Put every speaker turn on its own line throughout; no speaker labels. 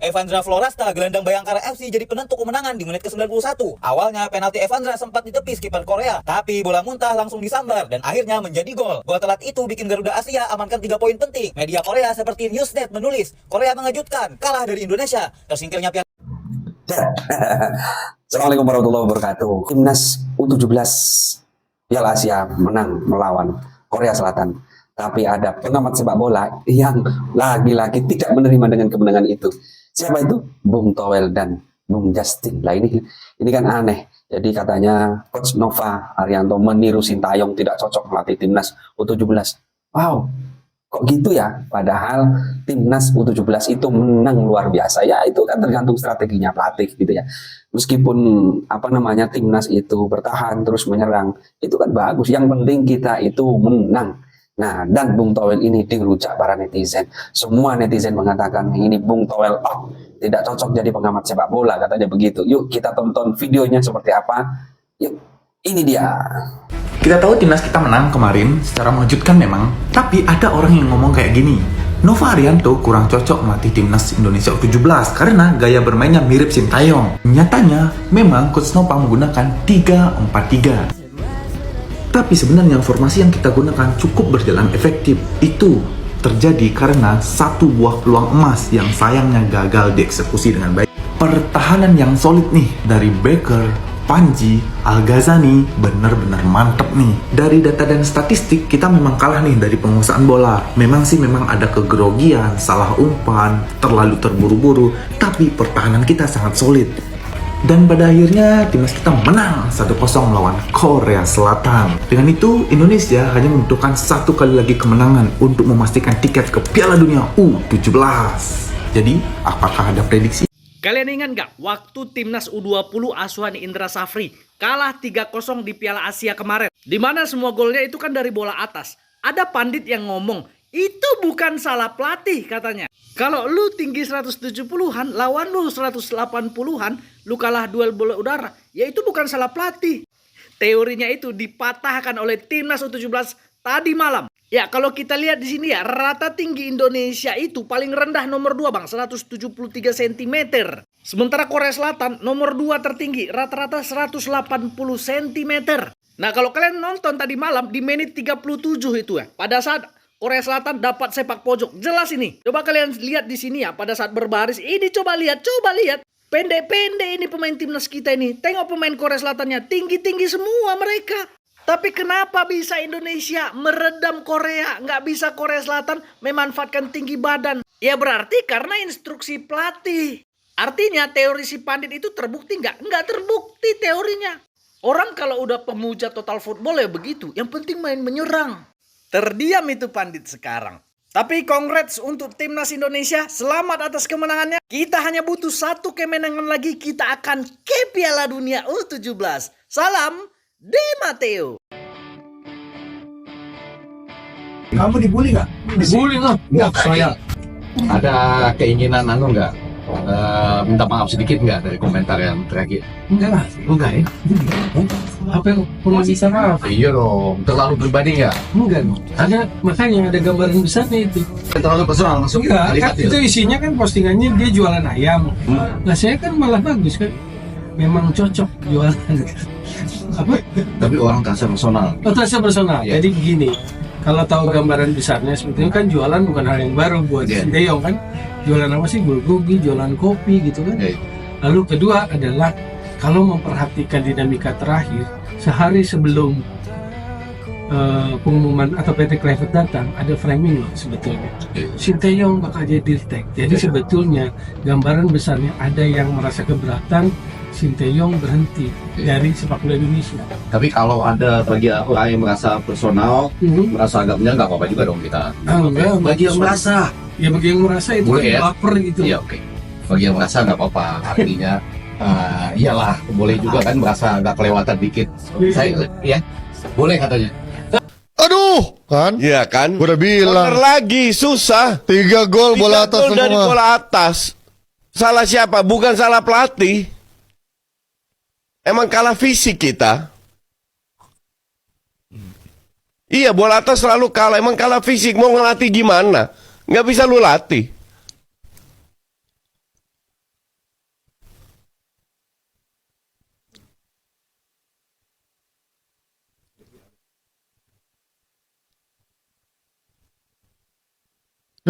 Evandra Florasta, gelandang Bayangkara FC jadi penentu kemenangan di menit ke-91. Awalnya penalti Evandra sempat ditepis kiper Korea, tapi bola muntah langsung disambar dan akhirnya menjadi gol. Gol telat itu bikin Garuda Asia amankan 3 poin penting. Media Korea seperti Newsnet menulis, Korea mengejutkan, kalah dari Indonesia. Tersingkirnya piala.
Assalamualaikum warahmatullahi wabarakatuh. Timnas U17 Piala Asia menang melawan Korea Selatan. Tapi ada pengamat sepak bola yang lagi-lagi tidak menerima dengan kemenangan itu. Siapa itu? Bung Toel dan Bung Justin. Lah ini kan aneh. Jadi katanya Coach Nova Arianto meniru Sintayong, tidak cocok melatih timnas U17. Wow, kok gitu ya? Padahal timnas U17 itu menang luar biasa. Ya itu kan tergantung strateginya pelatih gitu ya. Meskipun timnas itu bertahan terus menyerang, itu kan bagus. Yang penting kita itu menang. Nah, dan Bung Toel ini dirujak para netizen. Semua netizen mengatakan ini Bung Toel tidak cocok jadi pengamat sepak bola, katanya begitu. Yuk kita tonton videonya seperti apa. Yuk, ini dia.
Kita tahu timnas kita menang kemarin secara mengejutkan memang, tapi ada orang yang ngomong kayak gini. Nova Arianto kurang cocok melatih timnas Indonesia U17 karena gaya bermainnya mirip Sintayong. Nyatanya, memang Coach Nova menggunakan 3-4-3. Tapi sebenarnya formasi yang kita gunakan cukup berjalan efektif. Itu terjadi karena satu buah peluang emas yang sayangnya gagal dieksekusi dengan baik. Pertahanan yang solid nih dari Becker, Panji, Al-Ghazani benar-benar mantep nih. Dari data dan statistik kita memang kalah nih dari penguasaan bola. Memang ada kegrogian, salah umpan, terlalu terburu-buru, tapi pertahanan kita sangat solid. Dan pada akhirnya timnas kita menang 1-0 melawan Korea Selatan. Dengan itu Indonesia hanya membutuhkan satu kali lagi kemenangan untuk memastikan tiket ke Piala Dunia U17. Jadi apakah ada prediksi?
Kalian ingat nggak waktu timnas U20 asuhan Indra Safri kalah 3-0 di Piala Asia kemarin? Dimana semua golnya itu kan dari bola atas. Ada pandit yang ngomong, itu bukan salah pelatih katanya. Kalau lu tinggi 170-an, lawan lu 180-an, lu kalah duel bola udara, ya itu bukan salah pelatih. Teorinya itu dipatahkan oleh timnas U17 tadi malam. Ya kalau kita lihat di sini ya, rata tinggi Indonesia itu paling rendah nomor 2 bang, 173 cm. Sementara Korea Selatan nomor 2 tertinggi, rata-rata 180 cm. Nah kalau kalian nonton tadi malam di menit 37 itu ya, pada saat Korea Selatan dapat sepak pojok, jelas ini. Coba kalian lihat di sini ya, pada saat berbaris ini coba lihat. Pendek-pendek ini pemain timnas kita ini. Tengok pemain Korea Selatannya, tinggi-tinggi semua mereka. Tapi kenapa bisa Indonesia meredam Korea? Nggak bisa Korea Selatan memanfaatkan tinggi badan. Ya berarti karena instruksi pelatih. Artinya teori si pandit itu terbukti nggak? Nggak terbukti teorinya. Orang kalau udah pemuja total football ya begitu. Yang penting main menyerang. Terdiam itu pandit sekarang. Tapi congrats untuk timnas Indonesia. Selamat atas kemenangannya. Kita hanya butuh satu kemenangan lagi. Kita akan ke Piala Dunia U17. Salam Di Matteo.
Kamu dibully nggak?
Dibully nggak? Nggak, saya ada keinginan nggak? Minta maaf sedikit nggak dari komentar yang terakhir?
Enggak lah.
Enggak ya?
Apa yang perlu bisa maaf?
Iya dong, terlalu pribadi nggak?
Enggak dong. Makanya ada gambaran besarnya itu.
Terlalu personal langsung
Enggak,
kalimat
kan itu isinya kan postingannya dia jualan ayam. Nah saya kan malah bagus kan. Memang cocok jualan. Apa?
Tapi orang terasa personal.
Terasa personal.
Ya.
Jadi begini. Kalau tahu gambaran besarnya sebetulnya kan jualan bukan hal yang baru buat Sintayong kan. Jualan apa sih? Bulgogi, jualan kopi gitu kan.
Ya.
Lalu kedua adalah kalau memperhatikan dinamika terakhir, sehari sebelum pengumuman atau PT Kluivert datang, ada framing loh sebetulnya. Sintayong bakal jadi dirtek. Jadi sebetulnya gambaran besarnya ada yang merasa keberatan Sintayong berhenti dari sepak bola Indonesia.
Tapi kalau ada bagi orang yang merasa personal, merasa agamanya nggak apa-apa juga dong kita.
Enggak,
Bagi yang merasa,
ya bagi yang merasa itu
boleh
kan
ya?
baper gitu.
Iya oke. Bagi yang merasa nggak apa-apa, artinya iyalah boleh juga kan merasa nggak kelewatan dikit. Saya ya boleh katanya.
Aduh, kan?
Iya kan?
Gua udah bilang.
Corner lagi, susah.
3 gol bola
3
atas
gol dari
semua.
bola atas. Salah siapa? Bukan salah pelatih. Emang kalah fisik kita. Iya, bola atas selalu kalah. Emang kalah fisik. Mau ngelatih gimana? Nggak bisa lu latih.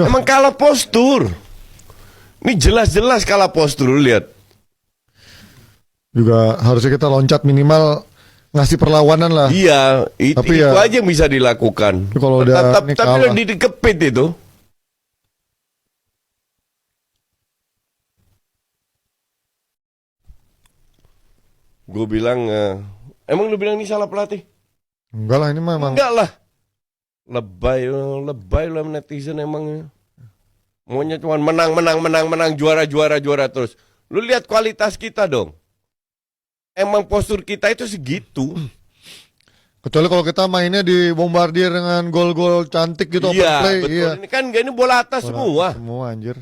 Emang kalah postur. Ini jelas-jelas kalah postur, lu lihat.
Juga harusnya kita loncat minimal ngasih perlawanan lah.
Iya,
Tapi
itu
ya-
aja yang bisa dilakukan.
Kalau udah ini
Tapi
kalah.
udah dikepit itu. Gue bilang, emang lu bilang ini salah pelatih?
Enggak lah, ini mah emang
Enggak lah. Lebay lu netizen emang. Maunya cuma menang, juara terus. Lu lihat kualitas kita dong. Emang postur kita itu segitu.
kecuali kalau kita mainnya di bombardir dengan gol-gol cantik gitu open
Iya,
play.
betul.
Iya.
Ini kan ini bola atas semua.
Semua anjir.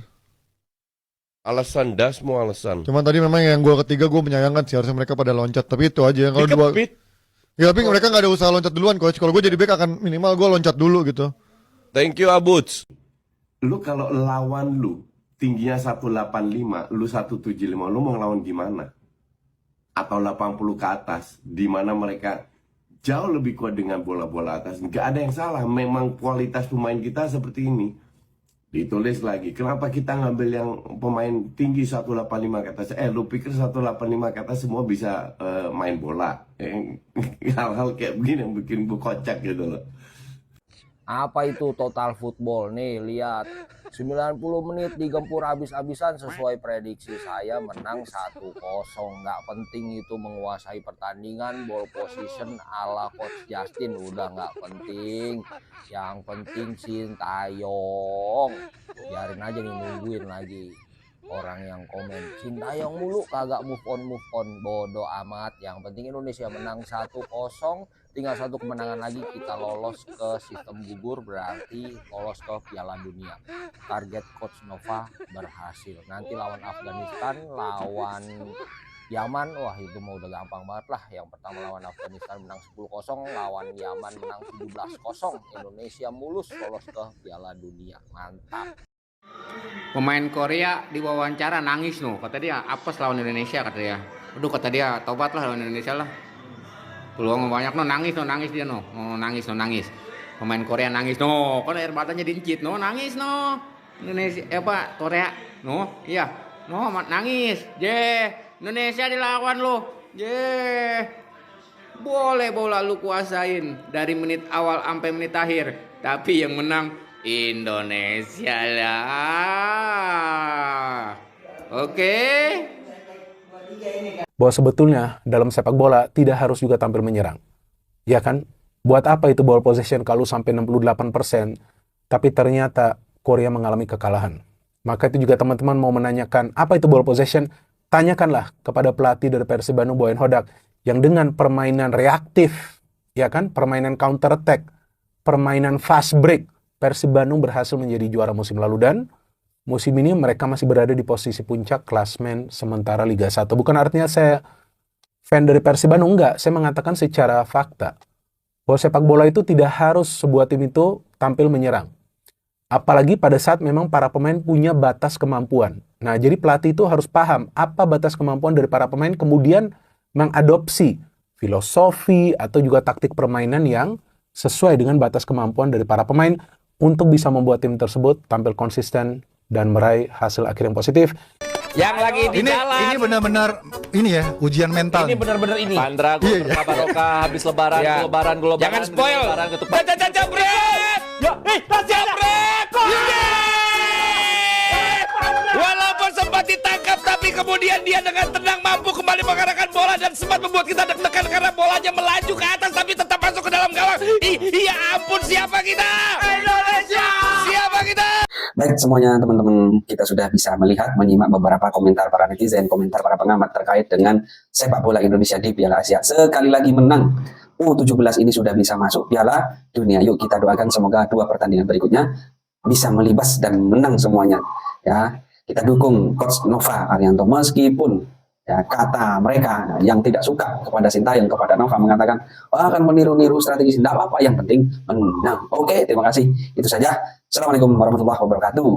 Alasan dah semua alasan.
Cuman tadi memang yang gol ketiga gue menyayangkan sih, harusnya mereka pada loncat. Tapi itu aja, kalau dua.
Dikepit.
Ya tapi mereka nggak ada usaha loncat duluan coach. Kalau gue jadi back akan minimal gue loncat dulu gitu.
Thank you Abuts.
Lu kalau lawan lu tingginya 185, lu 175, lu mau ngelawan gimana? Atau 80 ke atas, di mana mereka jauh lebih kuat dengan bola-bola atas. Nggak ada yang salah, memang kualitas pemain kita seperti ini. Ditulis lagi, kenapa kita ngambil yang pemain tinggi 185 ke atas? Lu pikir 185 ke atas semua bisa main bola? Hal-hal kayak begini yang bikin gue kocak gitu loh.
Apa itu total football? Nih, lihat. 90 menit digempur habis-habisan sesuai prediksi saya menang 1-0. Nggak penting itu menguasai pertandingan, ball position ala Coach Justin. Udah nggak penting. Yang penting Sintayong. Biarin aja nih, nungguin lagi orang yang komen Sintayong mulu kagak move on. Bodoh amat. Yang penting Indonesia menang 1-0. Tinggal satu kemenangan lagi kita lolos ke sistem gugur, berarti lolos ke Piala Dunia. Target Coach Nova berhasil. Nanti lawan Afghanistan, lawan Yaman, wah itu mah udah gampang banget lah. Yang pertama lawan Afghanistan menang 10-0, lawan Yaman menang 17-0. Indonesia mulus lolos ke Piala Dunia. Mantap.
Pemain Korea diwawancara nangis no, kata dia apes lawan Indonesia, kata dia. Aduh, kata dia tobat lah lawan Indonesia lah. Peluang banyak no, nangis dia no. Nangis. Pemain Korea nangis no, kan air matanya dincit no, nangis no. Indonesia Korea no, iya. No, nangis. Indonesia dilawan lo. Boleh bola lu kuasain dari menit awal sampai menit akhir, tapi yang menang Indonesia lah. Oke.
Bahwa sebetulnya dalam sepak bola tidak harus juga tampil menyerang. Ya kan? Buat apa itu ball possession kalau sampai 68%, tapi ternyata Korea mengalami kekalahan. Maka itu juga teman-teman mau menanyakan apa itu ball possession, tanyakanlah kepada pelatih dari Persib Bandung Boyan Hodak yang dengan permainan reaktif, ya kan? Permainan counter attack, permainan fast break, Persib Bandung berhasil menjadi juara musim lalu dan musim ini mereka masih berada di posisi puncak klasmen sementara Liga 1. Bukan artinya saya fan dari Persib Bandung, enggak. Saya mengatakan secara fakta bahwa sepak bola itu tidak harus sebuah tim itu tampil menyerang. Apalagi pada saat memang para pemain punya batas kemampuan. Nah, jadi pelatih itu harus paham apa batas kemampuan dari para pemain, kemudian mengadopsi filosofi atau juga taktik permainan yang sesuai dengan batas kemampuan dari para pemain untuk bisa membuat tim tersebut tampil konsisten dan meraih hasil akhir yang positif.
Yang lagi di jalan.
Ini benar-benar ini ya, ujian mental.
Ini benar-benar ini.
Pandra, Barokah, habis lebaran, lebaran.
Jangan spoil. Jabret. Walaupun sempat ditangkap, tapi kemudian dia dengan tenang mampu kembali mengarahkan bola dan sempat membuat kita deg-degan karena bolanya melaju ke atas tapi tetap masuk ke dalam gawang. Iya ampun, siapa kita? Indonesia. Siapa kita?
Baik semuanya teman-teman, kita sudah bisa melihat, menyimak beberapa komentar para netizen, komentar para pengamat terkait dengan sepak bola Indonesia di Piala Asia. Sekali lagi menang, U17 ini sudah bisa masuk Piala Dunia. Yuk kita doakan semoga 2 pertandingan berikutnya bisa melibas dan menang semuanya. Ya, kita dukung Coach Nova Arianto meskipun ya kata mereka yang tidak suka kepada Sintayong, kepada Nova mengatakan akan meniru-niru strategi, tidak apa-apa, yang penting menang. Oke, terima kasih. Itu saja. Assalamualaikum warahmatullahi wabarakatuh.